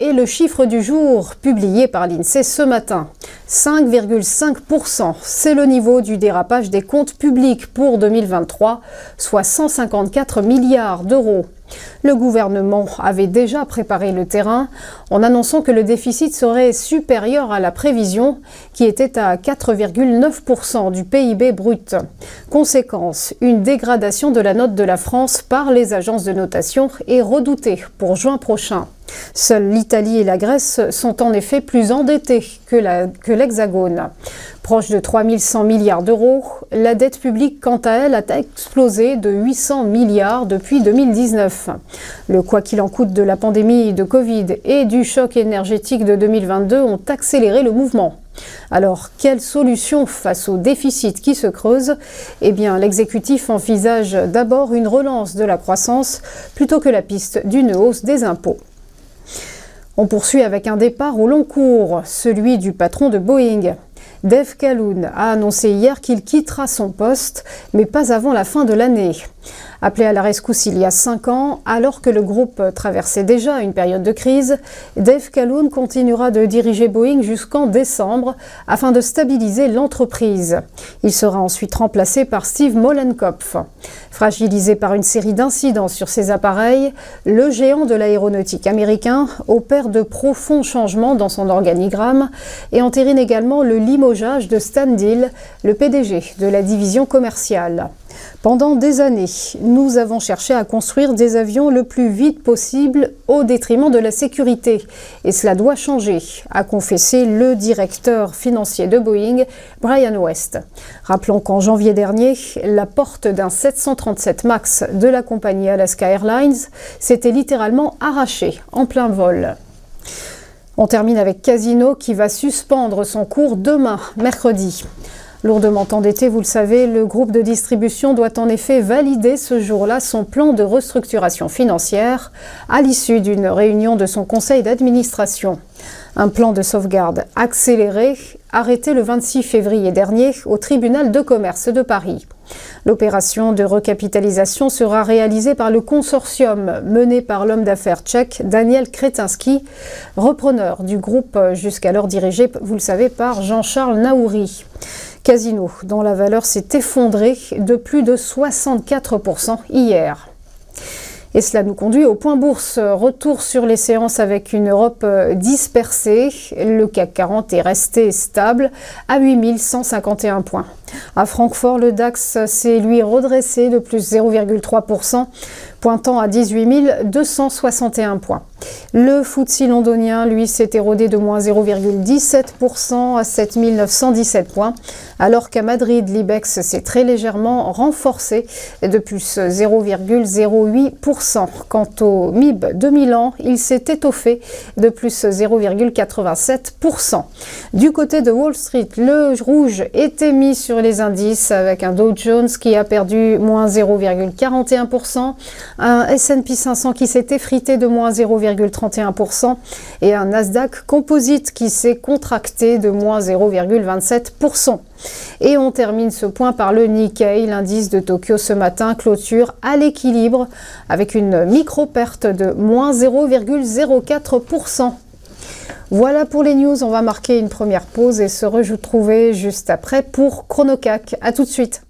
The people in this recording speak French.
est le chiffre du jour publié par l'INSEE ce matin. 5,5%, c'est le niveau du dérapage des comptes publics pour 2023, soit 154 milliards d'euros. Le gouvernement avait déjà préparé le terrain en annonçant que le déficit serait supérieur à la prévision qui était à 4,9% du PIB brut. Conséquence, une dégradation de la note de la France par les agences de notation est redoutée pour juin prochain. Seules l'Italie et la Grèce sont en effet plus endettées que l'Hexagone. Proche de 3 100 milliards d'euros, la dette publique quant à elle a explosé de 800 milliards depuis 2019. Le quoi qu'il en coûte de la pandémie de Covid et du choc énergétique de 2022 ont accéléré le mouvement. Alors, quelle solution face au déficit qui se creuse ? Eh bien, l'exécutif envisage d'abord une relance de la croissance plutôt que la piste d'une hausse des impôts. On poursuit avec un départ au long cours, celui du patron de Boeing. Dave Calhoun a annoncé hier qu'il quittera son poste, mais pas avant la fin de l'année. Appelé à la rescousse il y a 5 ans, alors que le groupe traversait déjà une période de crise, Dave Calhoun continuera de diriger Boeing jusqu'en décembre afin de stabiliser l'entreprise. Il sera ensuite remplacé par Steve Mollenkopf. Fragilisé par une série d'incidents sur ses appareils, le géant de l'aéronautique américain opère de profonds changements dans son organigramme et entérine également le limogeage de Stan Deal, le PDG de la division commerciale. Pendant des années, nous avons cherché à construire des avions le plus vite possible au détriment de la sécurité. Et cela doit changer, a confessé le directeur financier de Boeing, Brian West. Rappelons qu'en janvier dernier, la porte d'un 737 MAX de la compagnie Alaska Airlines s'était littéralement arrachée en plein vol. On termine avec Casino qui va suspendre son cours demain, mercredi. Lourdement endetté, vous le savez, le groupe de distribution doit en effet valider ce jour-là son plan de restructuration financière à l'issue d'une réunion de son conseil d'administration. Un plan de sauvegarde accéléré, arrêté le 26 février dernier au tribunal de commerce de Paris. L'opération de recapitalisation sera réalisée par le consortium mené par l'homme d'affaires tchèque Daniel Kretinsky, repreneur du groupe jusqu'alors dirigé, vous le savez, par Jean-Charles Naouri. Casino, dont la valeur s'est effondrée de plus de 64% hier. Et cela nous conduit au point bourse. Retour sur les séances avec une Europe dispersée. Le CAC 40 est resté stable à 8151 points. À Francfort, le DAX s'est lui redressé de plus 0,3%, pointant à 18 261 points. Le FTSE londonien, lui, s'est érodé de moins 0,17% à 7 917 points, alors qu'à Madrid, l'IBEX s'est très légèrement renforcé de plus 0,08%. Quant au MIB de Milan, il s'est étoffé de plus 0,87%. Du côté de Wall Street, le rouge était mis sur les indices avec un Dow Jones qui a perdu moins 0,41%, un S&P 500 qui s'est effrité de moins 0,31% et un Nasdaq Composite qui s'est contracté de moins 0,27%. Et on termine ce point par le Nikkei, l'indice de Tokyo ce matin clôture à l'équilibre avec une micro-perte de moins 0,04%. Voilà pour les news, on va marquer une première pause et se retrouver juste après pour ChronoCAC. À tout de suite.